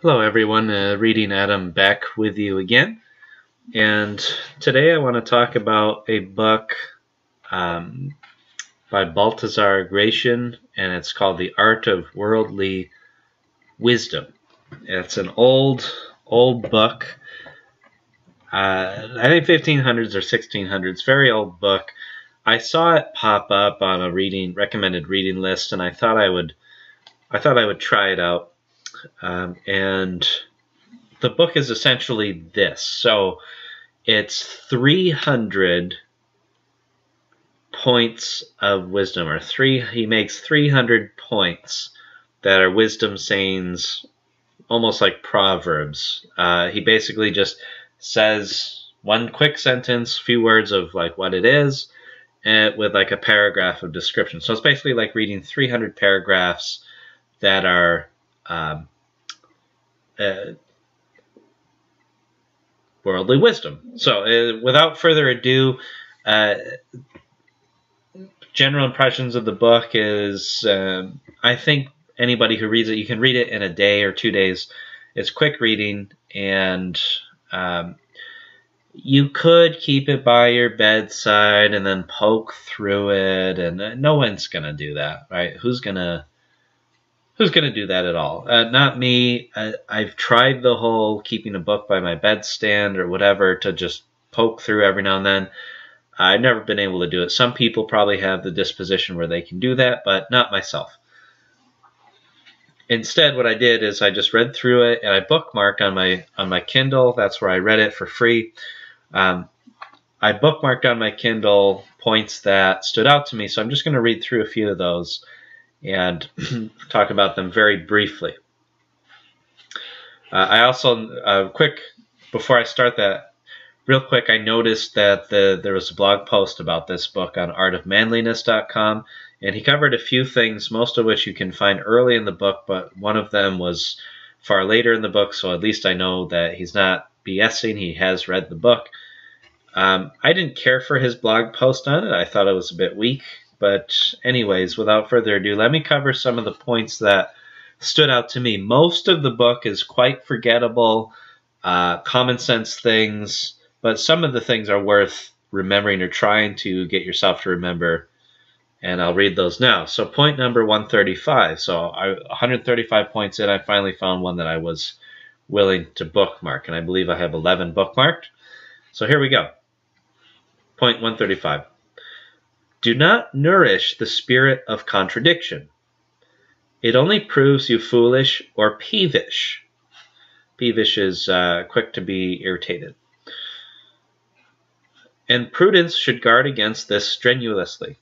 Hello everyone, Reading Adam back with you again. And today I want to talk about a book um, by Baltasar Gracian, and it's called The Art of Worldly Wisdom. It's an old book, I think 1500s or 1600s, very old book. I saw it pop up on a recommended reading list, and I thought I would try it out. And the book is essentially this. So it's 300 points of wisdom, or he makes 300 points that are wisdom sayings, almost like proverbs. He basically just says one quick sentence, few words of like what it is, and with like a paragraph of description. So it's basically like reading 300 paragraphs that are worldly wisdom. So without further ado, general impressions of the book is I think anybody who reads it, you can read it in a day or 2 days. It's quick reading, and you could keep it by your bedside and then poke through it, and no one's going to do that, right? Who's going to do that at all? Not me. I've tried the whole keeping a book by my bedstand or whatever to just poke through every now and then. I've never been able to do it. Some people probably have the disposition where they can do that, but not myself. Instead, what I did is I just read through it, and I bookmarked on my Kindle. That's where I read it for free. I bookmarked on my Kindle points that stood out to me, so I'm just going to read through a few of those and talk about them very briefly. I also, before I start that, real quick, I noticed that there was a blog post about this book on artofmanliness.com, and he covered a few things, most of which you can find early in the book, but one of them was far later in the book, so at least I know that he's not BSing, he has read the book. I didn't care for his blog post on it. I thought it was a bit weak. But anyways, without further ado, let me cover some of the points that stood out to me. Most of the book is quite forgettable, common sense things, but some of the things are worth remembering or trying to get yourself to remember, and I'll read those now. So point number 135. So 135 points in, I finally found one that I was willing to bookmark, and I believe I have 11 bookmarked. So here we go. Point 135. Do not nourish the spirit of contradiction. It only proves you foolish or peevish. Peevish is quick to be irritated. And prudence should guard against this strenuously.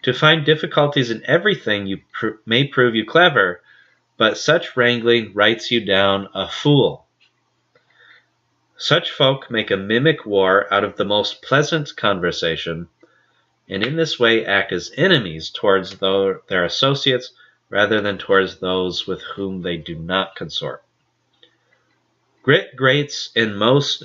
To find difficulties in everything may prove you clever, but such wrangling writes you down a fool. Such folk make a mimic war out of the most pleasant conversation, and in this way act as enemies towards their associates rather than towards those with whom they do not consort. Grit grates most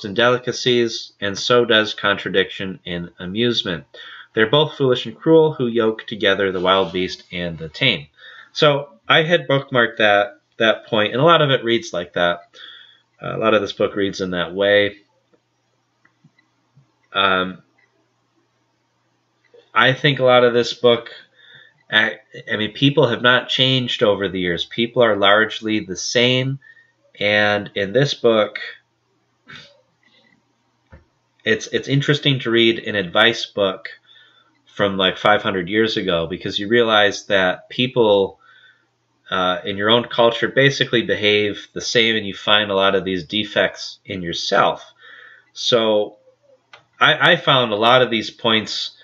in delicacies, and so does contradiction in amusement. They're both foolish and cruel who yoke together the wild beast and the tame. So I had bookmarked that point, and a lot of it reads like that. A lot of this book reads in that way. I think a lot of this book, I mean, people have not changed over the years. People are largely the same. And in this book, it's interesting to read an advice book from like 500 years ago, because you realize that people in your own culture basically behave the same, and you find a lot of these defects in yourself. So I found a lot of these points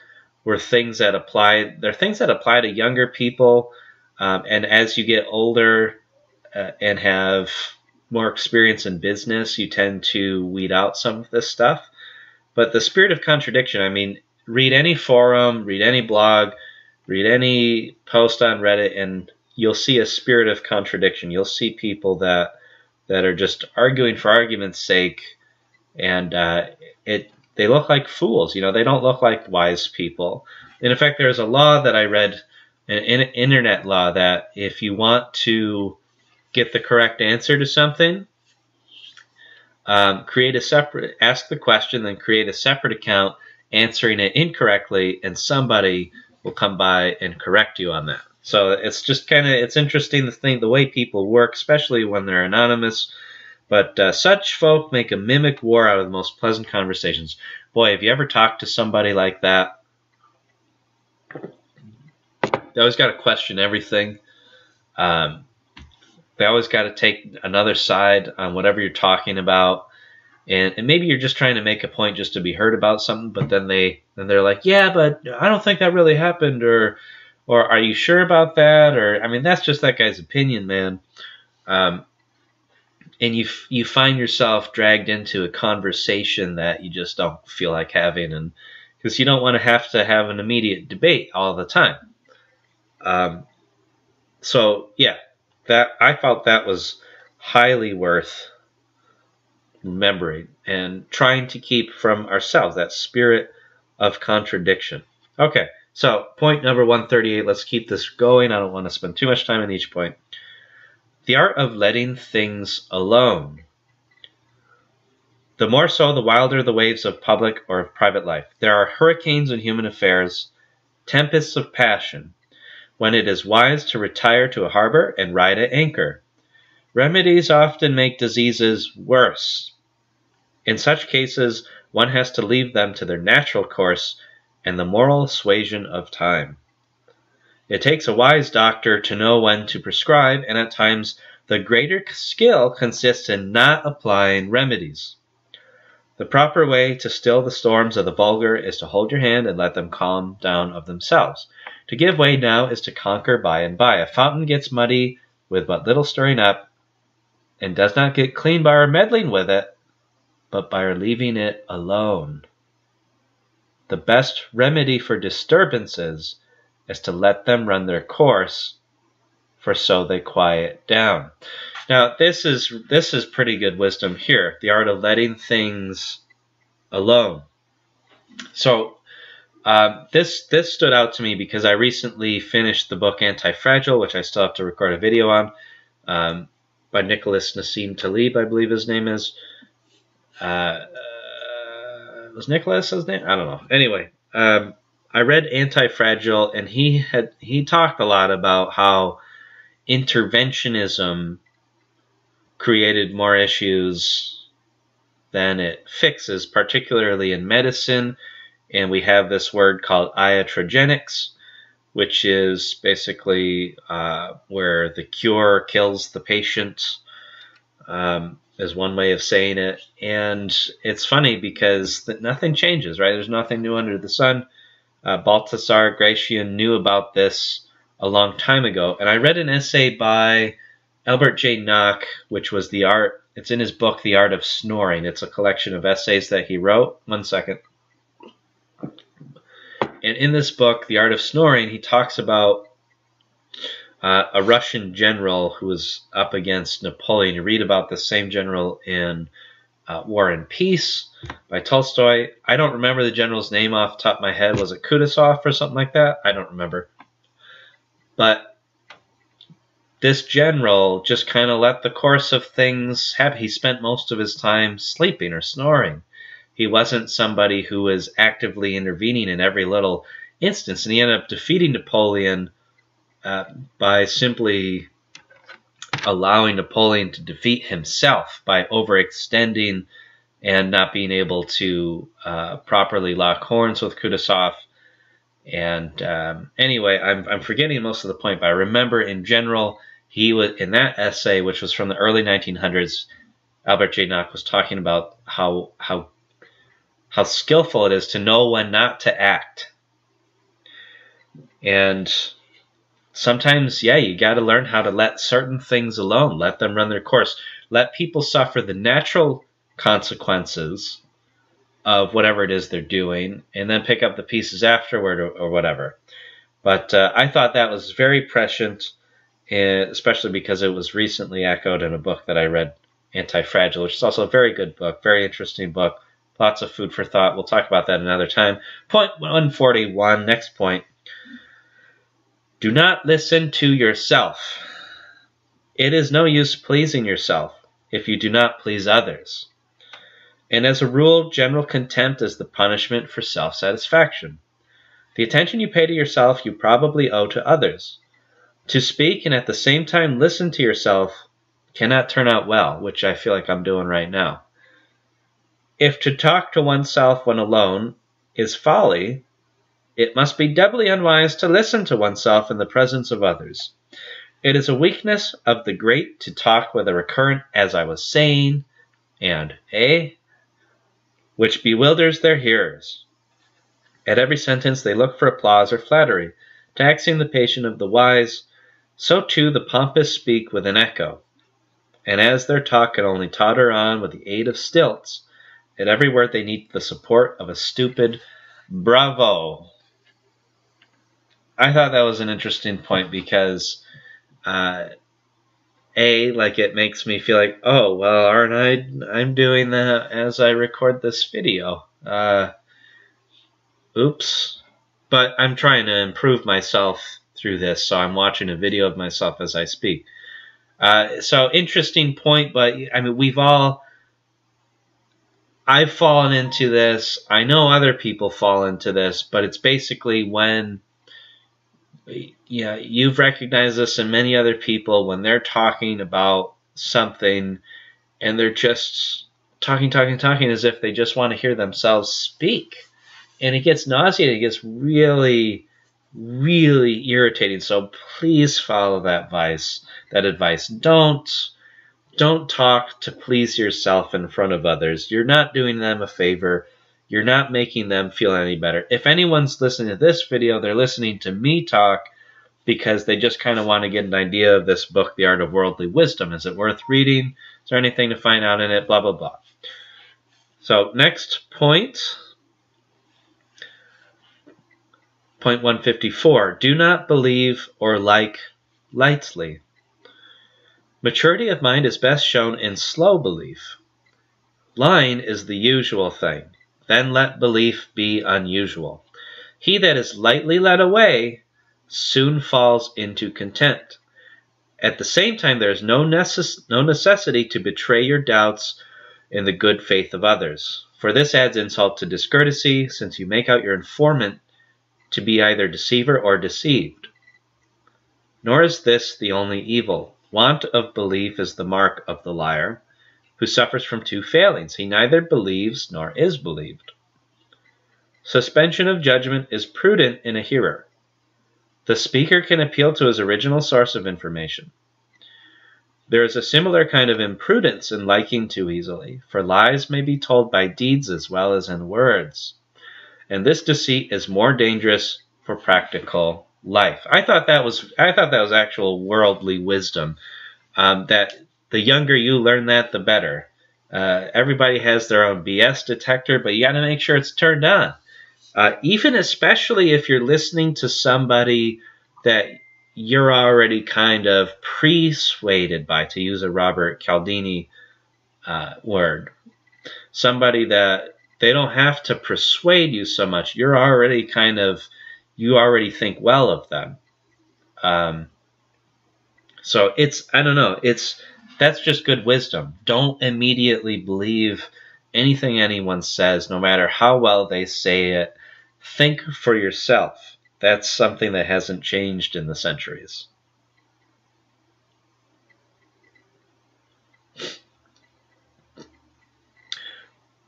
were things that apply. They're things that apply to younger people, and as you get older and have more experience in business, you tend to weed out some of this stuff. But the spirit of contradiction, I mean, read any forum, read any blog, read any post on Reddit, and you'll see a spirit of contradiction. You'll see people that are just arguing for argument's sake, and they look like fools. You know, they don't look like wise people. And in fact, there's a law that I read, an internet law, that if you want to get the correct answer to something, ask the question, then create a separate account answering it incorrectly, and somebody will come by and correct you on that. So it's just it's interesting to think the way people work, especially when they're anonymous. But such folk make a mimic war out of the most pleasant conversations. Boy, have you ever talked to somebody like that? They always got to question everything. They always got to take another side on whatever you're talking about. And maybe you're just trying to make a point just to be heard about something, but then they're like, yeah, but I don't think that really happened, or are you sure about that? Or, I mean, that's just that guy's opinion, man. And you find yourself dragged into a conversation that you just don't feel like having, and because you don't want to have an immediate debate all the time. So yeah, that I felt that was highly worth remembering and trying to keep from ourselves, that spirit of contradiction. Okay, so point number 138. Let's keep this going. I don't want to spend too much time on each point. The art of letting things alone. The more so, the wilder the waves of public or of private life. There are hurricanes in human affairs, tempests of passion, when it is wise to retire to a harbor and ride at anchor. Remedies often make diseases worse. In such cases, one has to leave them to their natural course and the moral suasion of time. It takes a wise doctor to know when to prescribe, and at times the greater skill consists in not applying remedies. The proper way to still the storms of the vulgar is to hold your hand and let them calm down of themselves. To give way now is to conquer by and by. A fountain gets muddy with but little stirring up, and does not get clean by our meddling with it, but by our leaving it alone. The best remedy for disturbances is to let them run their course, for so they quiet down. Now, this is pretty good wisdom here, the art of letting things alone. So, this stood out to me because I recently finished the book Anti-Fragile, which I still have to record a video on, by Nicholas Nassim Taleb, I believe his name is. Was Nicholas his name? I don't know. Anyway, I read Anti-Fragile, and he talked a lot about how interventionism created more issues than it fixes, particularly in medicine. And we have this word called iatrogenics, which is basically where the cure kills the patient, is one way of saying it. And it's funny because nothing changes, right? There's nothing new under the sun. Baltasar Gracian knew about this a long time ago. And I read an essay by Albert J. Nock, which was it's in his book, The Art of Snoring. It's a collection of essays that he wrote. One second. And in this book, The Art of Snoring, he talks about a Russian general who was up against Napoleon. You read about the same general in War and Peace by Tolstoy. I don't remember the general's name off the top of my head. Was it Kutuzov or something like that? I don't remember. But this general just kind of let the course of things happen. He spent most of his time sleeping or snoring. He wasn't somebody who was actively intervening in every little instance. And he ended up defeating Napoleon by simply allowing Napoleon to defeat himself by overextending and not being able to properly lock horns with Kutuzov. And anyway, I'm forgetting most of the point, but I remember in general, he was in that essay, which was from the early 1900s. Albert J. Nock was talking about how skillful it is to know when not to act. And sometimes, yeah, you got to learn how to let certain things alone, let them run their course, let people suffer the natural consequences of whatever it is they're doing, and then pick up the pieces afterward or whatever. But I thought that was very prescient, especially because it was recently echoed in a book that I read, Anti-Fragile, which is also a very good book, very interesting book, lots of food for thought. We'll talk about that another time. Point 141, next point. Do not listen to yourself. It is no use pleasing yourself if you do not please others. And as a rule, general contempt is the punishment for self-satisfaction. The attention you pay to yourself you probably owe to others. To speak and at the same time listen to yourself cannot turn out well, which I feel like I'm doing right now. If to talk to oneself when alone is folly, it must be doubly unwise to listen to oneself in the presence of others. It is a weakness of the great to talk with a recurrent "as I was saying" and which bewilders their hearers. At every sentence they look for applause or flattery, taxing the patience of the wise. So too the pompous speak with an echo, and as their talk can only totter on with the aid of stilts, at every word they need the support of a stupid bravo. I thought that was an interesting point because it makes me feel like, oh, well, I'm doing that as I record this video. Oops. But I'm trying to improve myself through this, so I'm watching a video of myself as I speak. So interesting point, but I mean, I've fallen into this. I know other people fall into this, but it's basically when, you've recognized this in many other people when they're talking about something and they're just talking as if they just want to hear themselves speak. And it gets nauseating. It gets really, really irritating. So please follow that advice. Don't talk to please yourself in front of others. You're not doing them a favor. You're not making them feel any better. If anyone's listening to this video, they're listening to me talk because they just kind of want to get an idea of this book, The Art of Worldly Wisdom. Is it worth reading? Is there anything to find out in it? Blah, blah, blah. So next point. Point 154. Do not believe or like lightly. Maturity of mind is best shown in slow belief. Lying is the usual thing. Then let belief be unusual. He that is lightly led away soon falls into contempt. At the same time, there is no necessity to betray your doubts in the good faith of others, for this adds insult to discourtesy, since you make out your informant to be either deceiver or deceived. Nor is this the only evil. Want of belief is the mark of the liar, who suffers from two failings. He neither believes nor is believed. Suspension of judgment is prudent in a hearer. The speaker can appeal to his original source of information. There is a similar kind of imprudence in liking too easily, for lies may be told by deeds as well as in words, and this deceit is more dangerous for practical life. I thought that was actual worldly wisdom. That the younger you learn that, the better. Everybody has their own BS detector, but you got to make sure it's turned on. Especially if you're listening to somebody that you're already kind of persuaded by, to use a Robert Cialdini word. Somebody that they don't have to persuade you so much. You already think well of them. So that's just good wisdom. Don't immediately believe anything anyone says, no matter how well they say it. Think for yourself. That's something that hasn't changed in the centuries.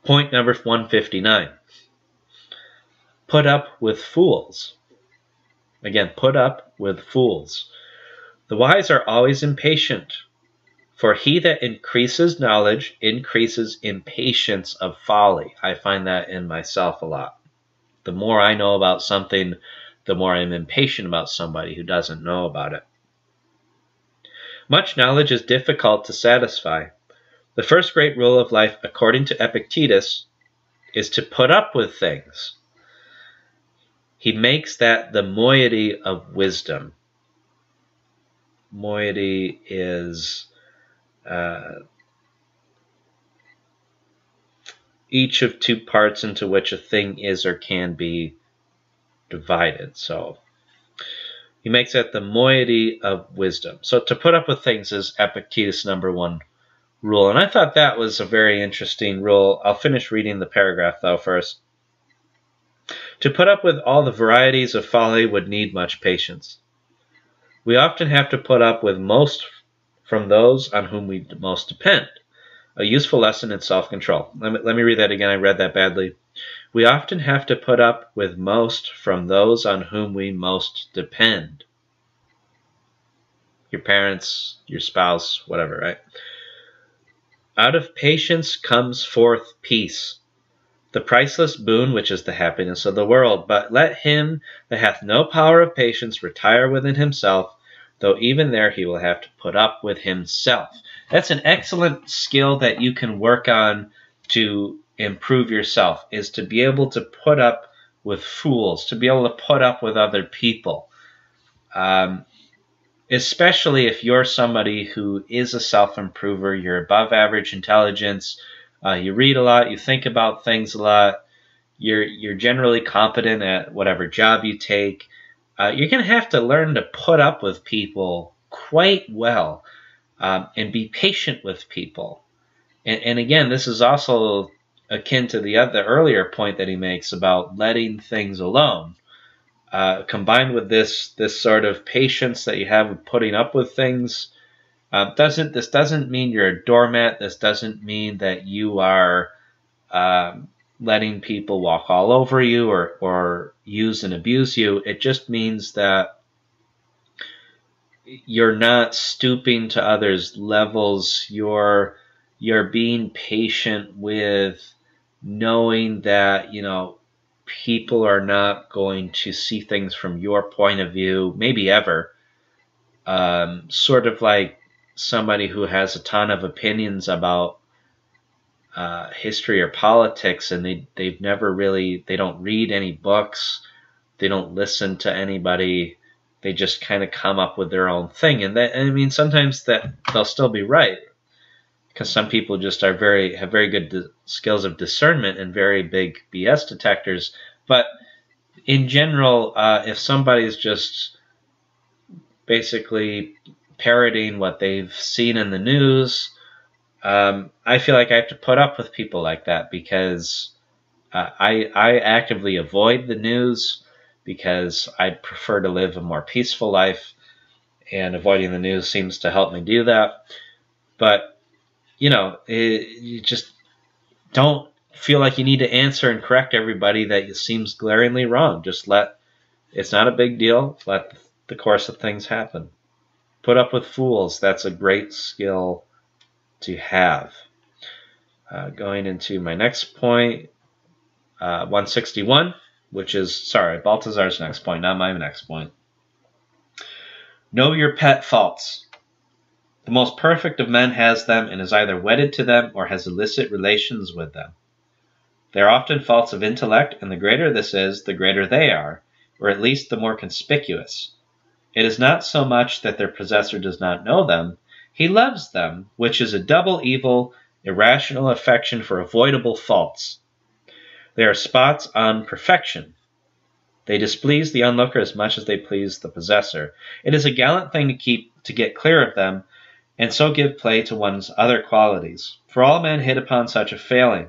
Point number 159. Put up with fools. Again, put up with fools. The wise are always impatient, for he that increases knowledge increases impatience of folly. I find that in myself a lot. The more I know about something, the more I'm impatient about somebody who doesn't know about it. Much knowledge is difficult to satisfy. The first great rule of life, according to Epictetus, is to put up with things. He makes that the moiety of wisdom. Moiety is each of two parts into which a thing is or can be divided. So He makes that the moiety of wisdom. So to put up with things is Epictetus' #1 rule. And I thought that was a very interesting rule. I'll finish reading the paragraph, though, first. To put up with all the varieties of folly would need much patience. We often have to put up with most from those on whom we most depend. A useful lesson in self-control. Let me read that again. I read that badly. We often have to put up with most from those on whom we most depend. Your parents, your spouse, whatever, right? Out of patience comes forth peace, the priceless boon which is the happiness of the world. But let him that hath no power of patience retire within himself, though even there he will have to put up with himself. That's an excellent skill that you can work on to improve yourself, is to be able to put up with fools, to be able to put up with other people. Especially if you're somebody who is a self-improver, you're above average intelligence, you read a lot, you think about things a lot, you're generally competent at whatever job you take, you're going to have to learn to put up with people quite well, and be patient with people. And again, this is also akin to the earlier point that he makes about letting things alone. Combined with this sort of patience that you have with putting up with things, this doesn't mean you're a doormat. This doesn't mean that you are letting people walk all over you or use and abuse you. It just means that you're not stooping to others' levels. You're being patient with knowing that, people are not going to see things from your point of view, maybe ever. Sort of like somebody who has a ton of opinions about history or politics, and they don't read any books, they don't listen to anybody, they just kind of come up with their own thing. And sometimes that they'll still be right, because some people just have very good skills of discernment and very big BS detectors. But in general, if somebody's just basically parroting what they've seen in the news, I feel like I have to put up with people like that, because I actively avoid the news, because I prefer to live a more peaceful life, and avoiding the news seems to help me do that. But you just don't feel like you need to answer and correct everybody that seems glaringly wrong. Just it's not a big deal. Let the course of things happen. Put up with fools. That's a great skill to have. Going into my next point, 161, which is, Baltasar's next point, not my next point. Know your pet faults. The most perfect of men has them, and is either wedded to them or has illicit relations with them. They are often faults of intellect, and the greater this is, the greater they are, or at least the more conspicuous. It is not so much that their possessor does not know them, he loves them, which is a double evil, irrational affection for avoidable faults. They are spots on perfection. They displease the onlooker as much as they please the possessor. It is a gallant thing to get clear of them, and so give play to one's other qualities. For all men hit upon such a failing,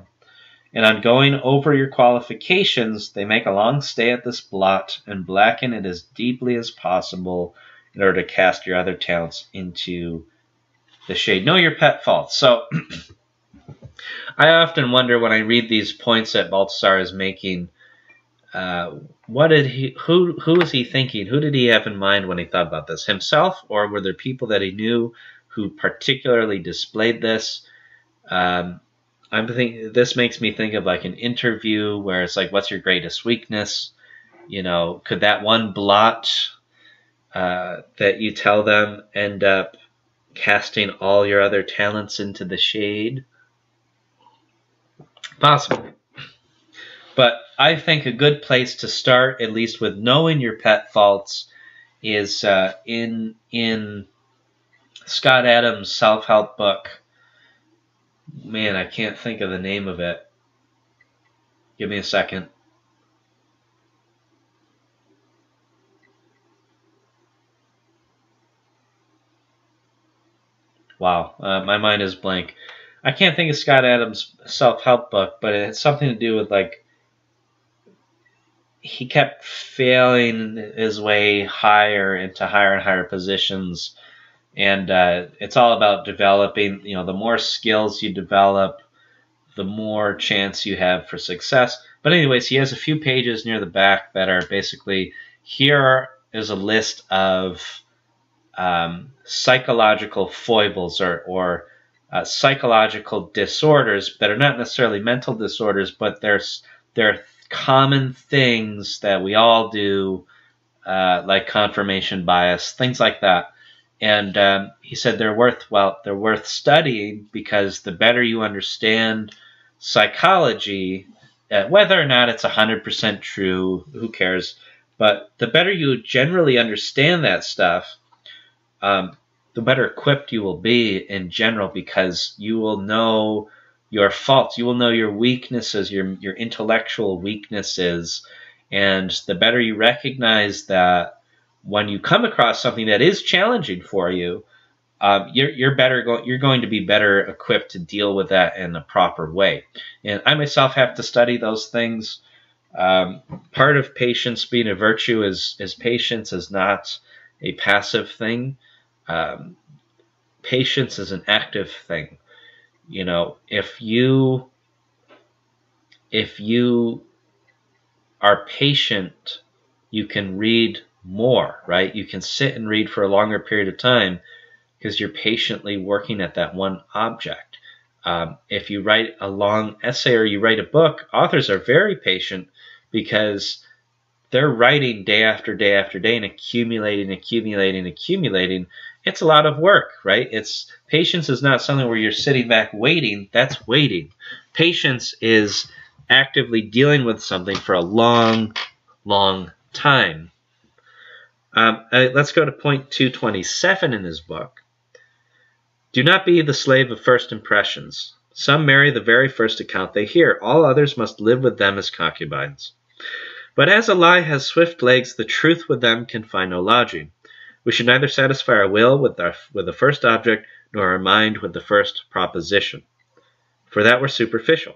and on going over your qualifications, they make a long stay at this blot, and blacken it as deeply as possible in order to cast your other talents into the shade. Know your pet faults. So I often wonder when I read these points that Baltasar is making, who was he thinking? Who did he have in mind when he thought about this? Himself, or were there people that he knew who particularly displayed this? This makes me think of like an interview where it's like, what's your greatest weakness? Could that one blot that you tell them end up casting all your other talents into the shade? Possibly. But I think a good place to start, at least with knowing your pet faults, is in Scott Adams' self-help book. Man, I can't think of the name of it. Give me a second. Wow, my mind is blank. I can't think of Scott Adams' self-help book, but it had something to do with like he kept failing his way higher into higher and higher positions, and it's all about developing. You know, the more skills you develop, the more chance you have for success. But anyways, he has a few pages near the back that are basically here is a list of psychological foibles or psychological disorders that are not necessarily mental disorders, but they're common things that we all do, like confirmation bias, things like that. And he said they're worth studying because the better you understand psychology, whether or not it's 100% true, who cares? But the better you generally understand that stuff, the better equipped you will be in general, because you will know your faults, you will know your weaknesses, your intellectual weaknesses, and the better you recognize that when you come across something that is challenging for you, you're going to be better equipped to deal with that in a proper way. And I myself have to study those things. Part of patience being a virtue is patience is not a passive thing. Patience is an active thing. You know, if you are patient, you can read more, right? You can sit and read for a longer period of time because you're patiently working at that one object. If you write a long essay or you write a book, authors are very patient because they're writing day after day after day and accumulating. It's a lot of work, right? Patience is not something where you're sitting back waiting. That's waiting. Patience is actively dealing with something for a long, long time. Let's go to point 227 in his book. Do not be the slave of first impressions. Some marry the very first account they hear. All others must live with them as concubines. But as a lie has swift legs, the truth with them can find no lodging. We should neither satisfy our will with the first object, nor our mind with the first proposition, for that were superficial.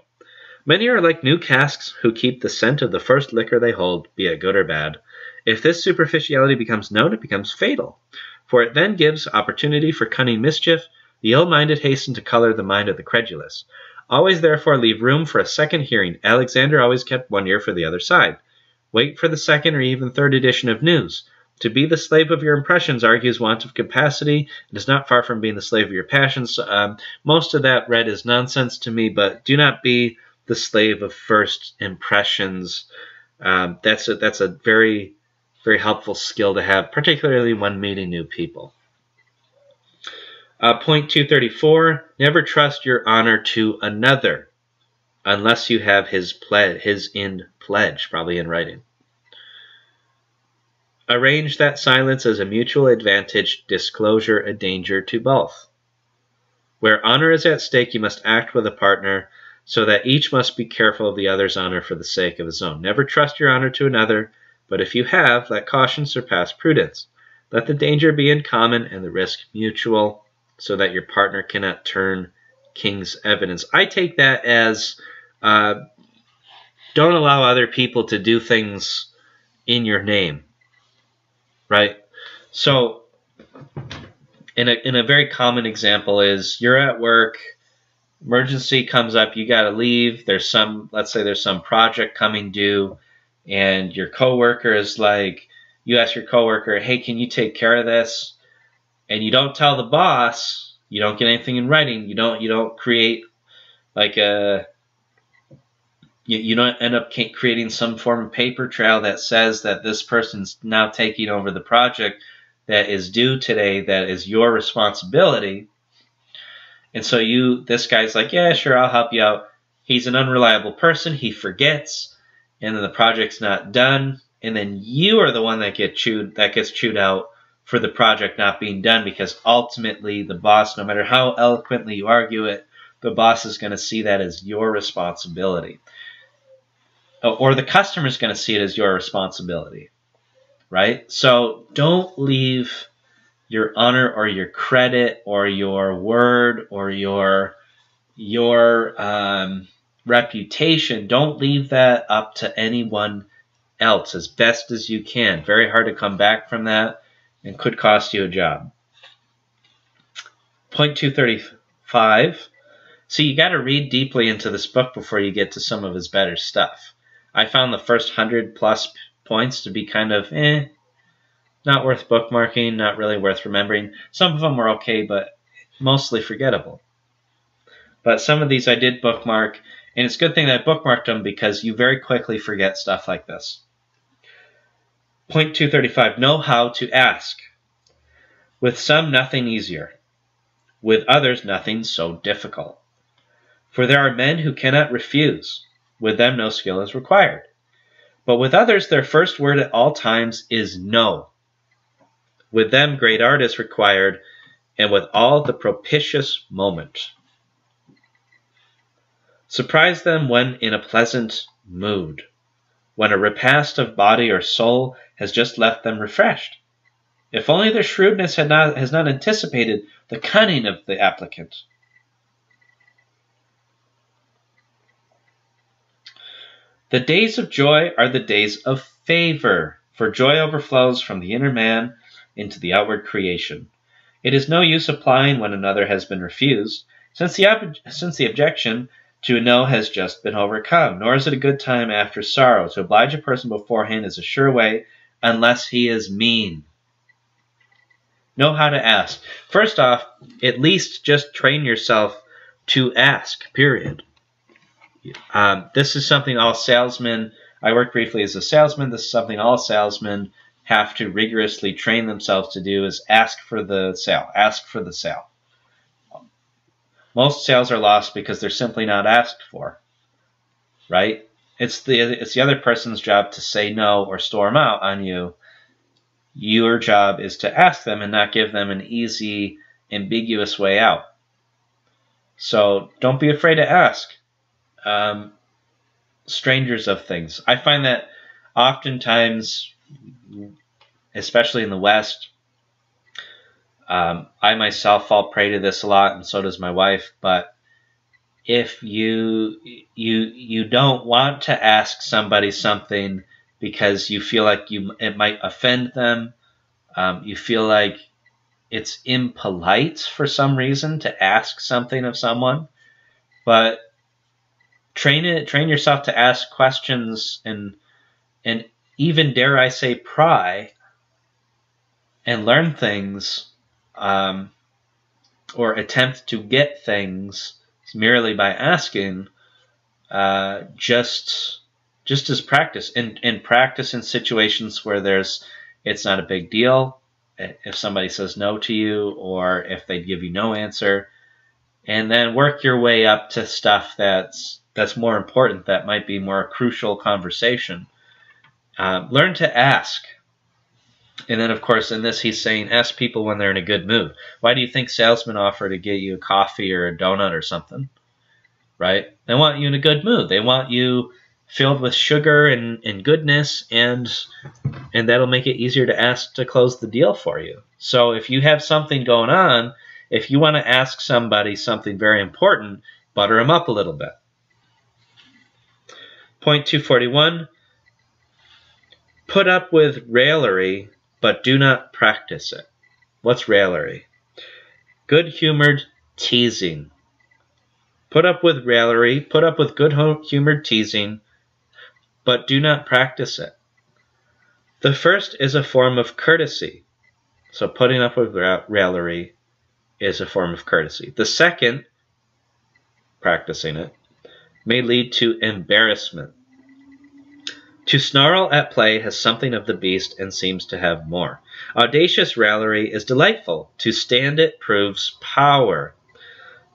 Many are like new casks who keep the scent of the first liquor they hold, be it good or bad. If this superficiality becomes known, it becomes fatal, for it then gives opportunity for cunning mischief. The ill-minded hasten to color the mind of the credulous. Always therefore leave room for a second hearing. Alexander always kept one ear for the other side. Wait for the second or even third edition of news. To be the slave of your impressions argues want of capacity. It is not far from being the slave of your passions. Most of that read is nonsense to me, but do not be the slave of first impressions. That's a very, very helpful skill to have, particularly when meeting new people. Point 234, never trust your honor to another unless you have his in pledge, probably in writing. Arrange that silence as a mutual advantage, disclosure a danger to both. Where honor is at stake, you must act with a partner, so that each must be careful of the other's honor for the sake of his own. Never trust your honor to another, but if you have, let caution surpass prudence. Let the danger be in common and the risk mutual, so that your partner cannot turn king's evidence. I take that as don't allow other people to do things in your name, right? So in a very common example is you're at work, emergency comes up, you got to leave. Let's say there's some project coming due, and your coworker is like, you ask your coworker, hey, can you take care of this? And you don't tell the boss, you don't get anything in writing, you don't create like you don't end up creating some form of paper trail that says that this person's now taking over the project that is due today, that is your responsibility. And so this guy's like, yeah, sure, I'll help you out. He's an unreliable person, he forgets, and then the project's not done, and then you are the one that gets chewed out for the project not being done, because ultimately the boss, no matter how eloquently you argue it, the boss is going to see that as your responsibility. Or the customer is going to see it as your responsibility, right? So don't leave your honor or your credit or your word or your reputation. Don't leave that up to anyone else as best as you can. Very hard to come back from that and could cost you a job. Point 235. See, you got to read deeply into this book before you get to some of his better stuff. I found the first 100+ points to be kind of not worth bookmarking, not really worth remembering. Some of them were okay, but mostly forgettable. But some of these I did bookmark, and it's a good thing that I bookmarked them because you very quickly forget stuff like this. Point 235, know how to ask. With some, nothing easier. With others, nothing so difficult. For there are men who cannot refuse. With them, no skill is required. But with others, their first word at all times is no. With them, great art is required, and with all the propitious moment. Surprise them when in a pleasant mood, when a repast of body or soul has just left them refreshed. If only their shrewdness has not anticipated the cunning of the applicant. The days of joy are the days of favor, for joy overflows from the inner man into the outward creation. It is no use applying when another has been refused, since the objection to a no has just been overcome, nor is it a good time after sorrow. To oblige a person beforehand is a sure way, unless he is mean. Know how to ask. First off, at least just train yourself to ask, period. This is something all salesmen, I worked briefly as a salesman, this is something all salesmen have to rigorously train themselves to do, is ask for the sale. Ask for the sale. Most sales are lost because they're simply not asked for, right? It's the other person's job to say no or storm out on you. Your job is to ask them and not give them an easy, ambiguous way out. So don't be afraid to ask strangers of things. I find that oftentimes, especially in the West, I myself fall prey to this a lot, and so does my wife. But if you don't want to ask somebody something because you feel like it might offend them, you feel like it's impolite for some reason to ask something of someone, but train yourself to ask questions and even, dare I say, pry and learn things, or attempt to get things merely by asking, just as practice, and practice in situations where it's not a big deal. If somebody says no to you, or if they give you no answer, and then work your way up to stuff that's more important, that might be more crucial conversation. Learn to ask. And then, of course, in this, he's saying, ask people when they're in a good mood. Why do you think salesmen offer to get you a coffee or a donut or something? Right? They want you in a good mood. They want you filled with sugar and goodness, and that'll make it easier to ask to close the deal for you. So if you have something going on, if you want to ask somebody something very important, butter them up a little bit. Point 241, put up with raillery, but do not practice it. What's raillery? Good-humored teasing. Put up with raillery, put up with good-humored teasing, but do not practice it. The first is a form of courtesy. So putting up with raillery is a form of courtesy. The second, practicing it, may lead to embarrassment. To snarl at play has something of the beast and seems to have more. Audacious raillery is delightful. To stand it proves power.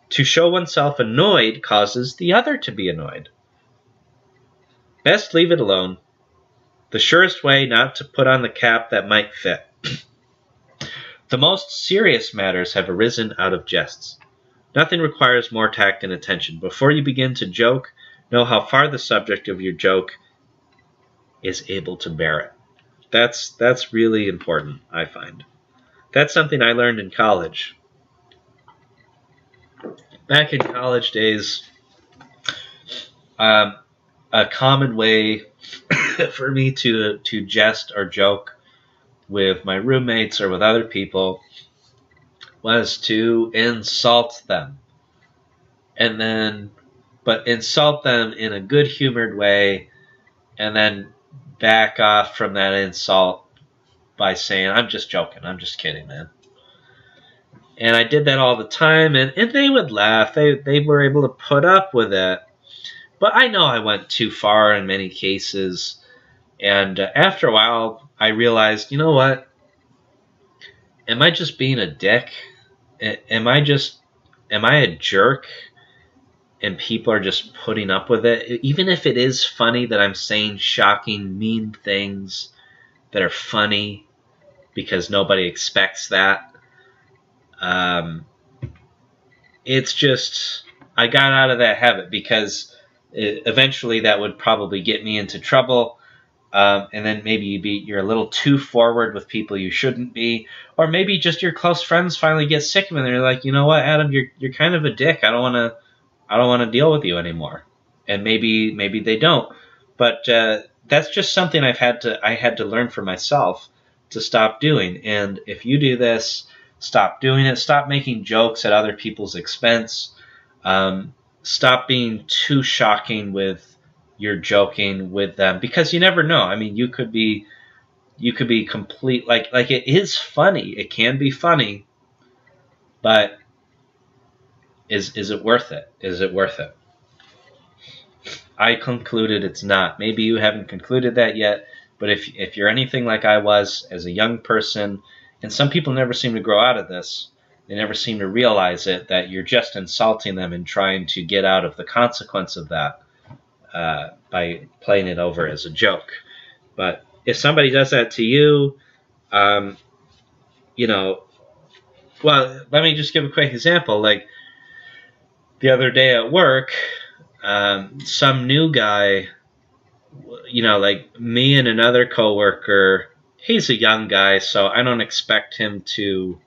To show oneself annoyed causes the other to be annoyed. Best leave it alone. The surest way not to put on the cap that might fit. The most serious matters have arisen out of jests. Nothing requires more tact and attention. Before you begin to joke, know how far the subject of your joke is able to bear it. That's really important, I find. That's something I learned in college. Back in college days, um, a common way for me to jest or joke with my roommates or with other people was to insult them. And then, but insult them in a good humored way, and then back off from that insult by saying, I'm just joking, I'm just kidding, man. And I did that all the time, and they would laugh. They were able to put up with it. But I know I went too far in many cases. And after a while, I realized, you know what? Am I just being a dick? Am I a jerk? And people are just putting up with it? Even if it is funny that I'm saying shocking, mean things that are funny because nobody expects that. It's just, I got out of that habit because eventually that would probably get me into trouble. And then maybe you're a little too forward with people you shouldn't be, or maybe just your close friends finally get sick of it and they're like, you know what, Adam, you're kind of a dick. I don't want to deal with you anymore. And maybe they don't. But that's just something I had to learn for myself to stop doing. And if you do this, stop doing it. Stop making jokes at other people's expense. Stop being too shocking with your joking with them, because you never know. I mean, you could be complete, like it is funny. It can be funny, but is it worth it? Is it worth it? I concluded it's not. Maybe you haven't concluded that yet, but if you're anything like I was as a young person, and some people never seem to grow out of this, they never seem to realize it, that you're just insulting them and trying to get out of the consequence of that by playing it over as a joke. But if somebody does that to you, you know, well, let me just give a quick example. Like the other day at work, some new guy, you know, like me and another coworker, he's a young guy, so I don't expect him to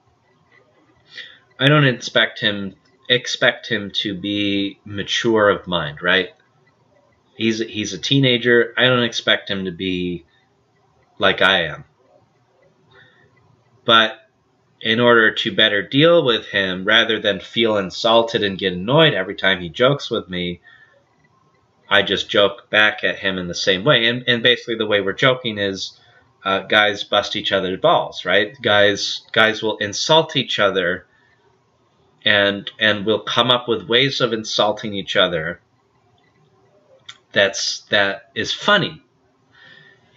be mature of mind, right? He's a teenager. I don't expect him to be like I am. But in order to better deal with him, rather than feel insulted and get annoyed every time he jokes with me, I just joke back at him in the same way. And basically the way we're joking is guys bust each other's balls, right? Guys will insult each other and will come up with ways of insulting each other that is funny.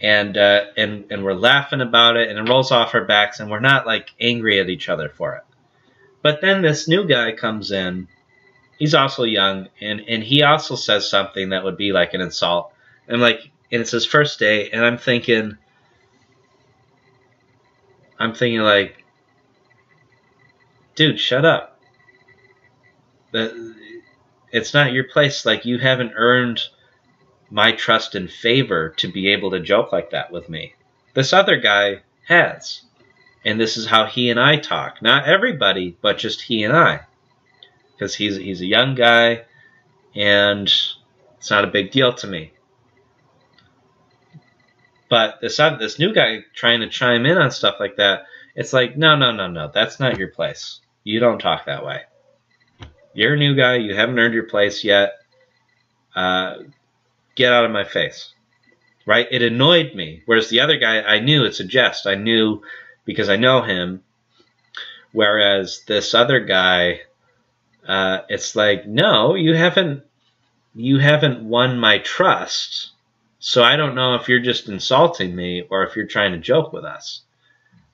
And we're laughing about it, and it rolls off our backs, and we're not like angry at each other for it. But then this new guy comes in. He's also young, and he also says something that would be like an insult. And it's his first day, and I'm thinking like, dude, shut up. It's not your place. Like, you haven't earned my trust and favor to be able to joke like that with me. This other guy has. And this is how he and I talk. Not everybody, but just he and I. Because he's a young guy, and it's not a big deal to me. But this new guy trying to chime in on stuff like that, it's like, no, that's not your place. You don't talk that way. You're a new guy. You haven't earned your place yet. Get out of my face. Right? It annoyed me. Whereas the other guy, I knew it's a jest. I knew because I know him. Whereas this other guy, it's like, no, you haven't won my trust. So I don't know if you're just insulting me or if you're trying to joke with us.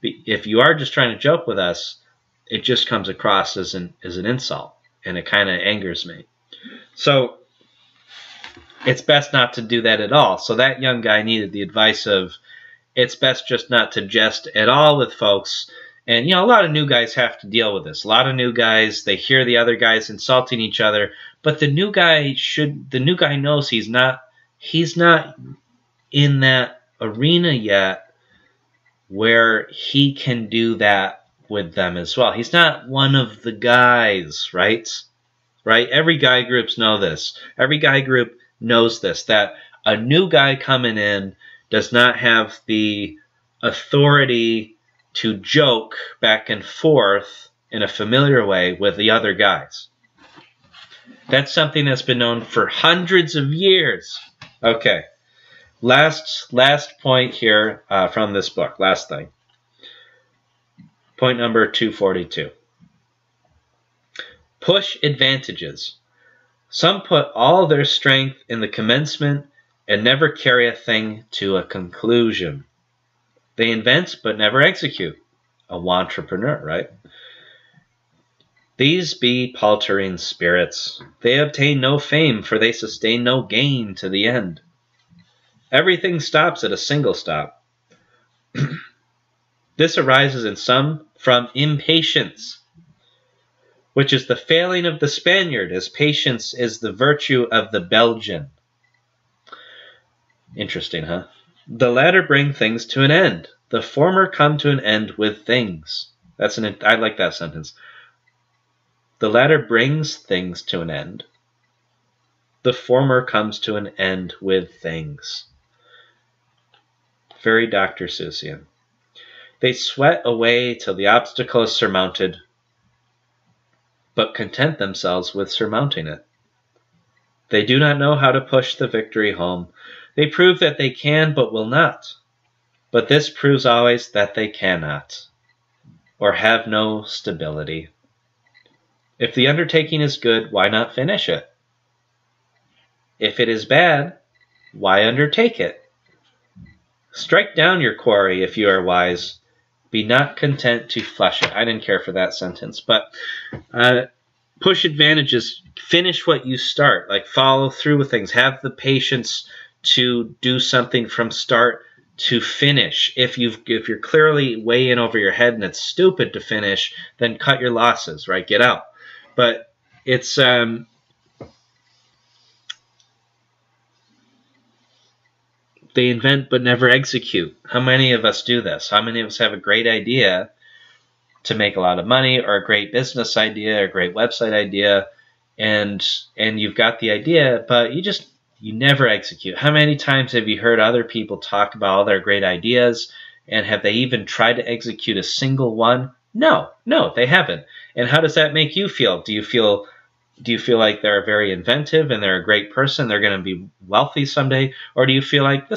If you are just trying to joke with us, it just comes across as an insult, and it kind of angers me. So it's best not to do that at all. So that young guy needed the advice of, it's best just not to jest at all with folks. And, a lot of new guys have to deal with this. A lot of new guys, they hear the other guys insulting each other, but the new guy knows he's not in that arena yet where he can do that with them as well. He's not one of the guys, right? Right? Every guy groups know this. Every guy group knows this, that a new guy coming in does not have the authority to joke back and forth in a familiar way with the other guys. That's something that's been known for hundreds of years. Okay. Last point here from this book. Last thing. Point number 242. Push advantages. Some put all their strength in the commencement and never carry a thing to a conclusion. They invent but never execute. A wantrepreneur, right? These be paltering spirits. They obtain no fame, for they sustain no gain to the end. Everything stops at a single stop. This arises in some from impatience, which is the failing of the Spaniard, as patience is the virtue of the Belgian. Interesting, huh? The latter bring things to an end. The former come to an end with things. I like that sentence. The latter brings things to an end. The former comes to an end with things. Very Dr. Seussian. They sweat away till the obstacle is surmounted, but content themselves with surmounting it. They do not know how to push the victory home. They prove that they can but will not. But this proves always that they cannot, or have no stability. If the undertaking is good, why not finish it? If it is bad, why undertake it? Strike down your quarry if you are wise. Be not content to flush it. I didn't care for that sentence, but push advantages. Finish what you start. Like, follow through with things. Have the patience to do something from start to finish. If you're clearly way in over your head and it's stupid to finish, then cut your losses, right? Get out. But it's they invent but never execute. How many of us do this? How many of us have a great idea to make a lot of money, or a great business idea, or a great website idea, and you've got the idea, but you never execute? How many times have you heard other people talk about all their great ideas, and have they even tried to execute a single one? No, they haven't. And how does that make you feel? Do you feel like they're very inventive and they're a great person, they're going to be wealthy someday? Or do you feel like do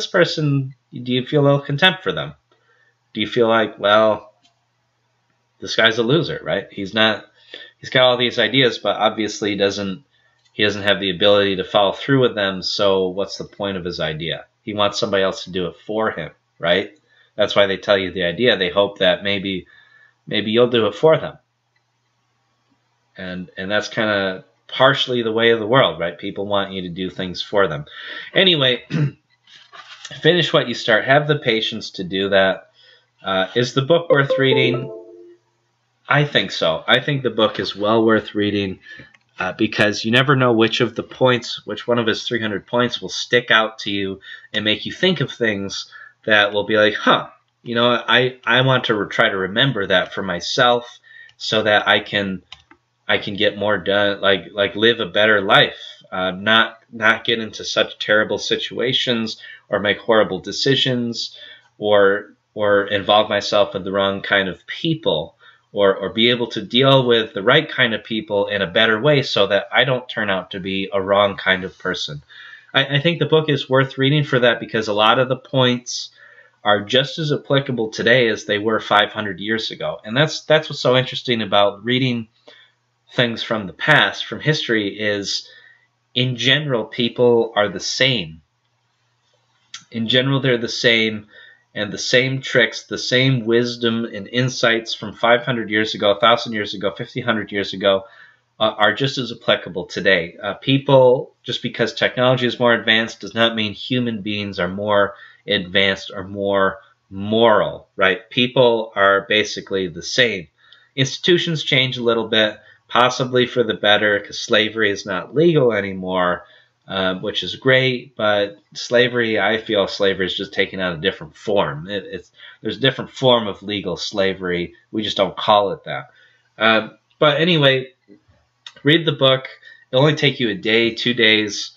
you feel a little contempt for them? Do you feel like, well, this guy's a loser, right? He's got all these ideas, but obviously he doesn't have the ability to follow through with them, so what's the point of his idea? He wants somebody else to do it for him, right? That's why they tell you the idea. They hope that maybe you'll do it for them. And that's kind of partially the way of the world, right? People want you to do things for them. Anyway, finish what you start. Have the patience to do that. Is the book worth reading? I think so. I think the book is well worth reading because you never know which one of his 300 points will stick out to you and make you think of things that will be like, I want to try to remember that for myself so that I can get more done, like live a better life, not get into such terrible situations or make horrible decisions or involve myself with the wrong kind of people, or be able to deal with the right kind of people in a better way so that I don't turn out to be a wrong kind of person. I think the book is worth reading for that, because a lot of the points are just as applicable today as they were 500 years ago. And that's what's so interesting about reading things from the past, from history, is in general people are the same. In general, they're the same, and the same tricks, the same wisdom and insights from 500 years ago, 1,000 years ago, 1,500 years ago are just as applicable today. People, just because technology is more advanced does not mean human beings are more advanced or more moral, right? People are basically the same. Institutions change a little bit, possibly for the better, because slavery is not legal anymore. which is great. But slavery, I feel slavery is just taking on a different form. There's a different form of legal slavery. We just don't call it that. But anyway, read the book. It'll only take you a day, 2 days.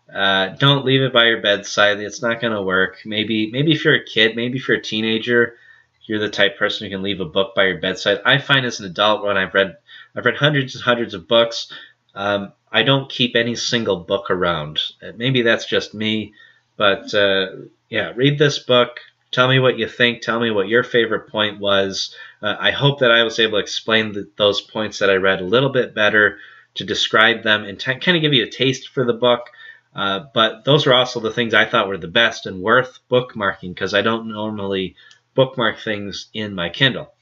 Don't leave it by your bedside. It's not going to work. Maybe if you're a kid, maybe if you're a teenager, you're the type of person who can leave a book by your bedside. I find as an adult, when I've read hundreds and hundreds of books, I don't keep any single book around. Maybe that's just me, but yeah, read this book. Tell me what you think. Tell me what your favorite point was. I hope that I was able to explain those points that I read a little bit better, to describe them and kind of give you a taste for the book. But those are also the things I thought were the best and worth bookmarking, because I don't normally bookmark things in my Kindle.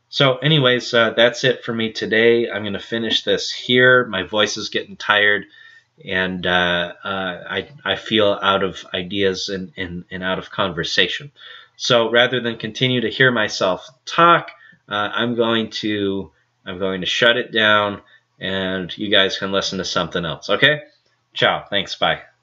So anyways, that's it for me today. I'm going to finish this here. My voice is getting tired, and I feel out of ideas and out of conversation. So rather than continue to hear myself talk, I'm going to shut it down, and you guys can listen to something else. Okay? Ciao. Thanks. Bye.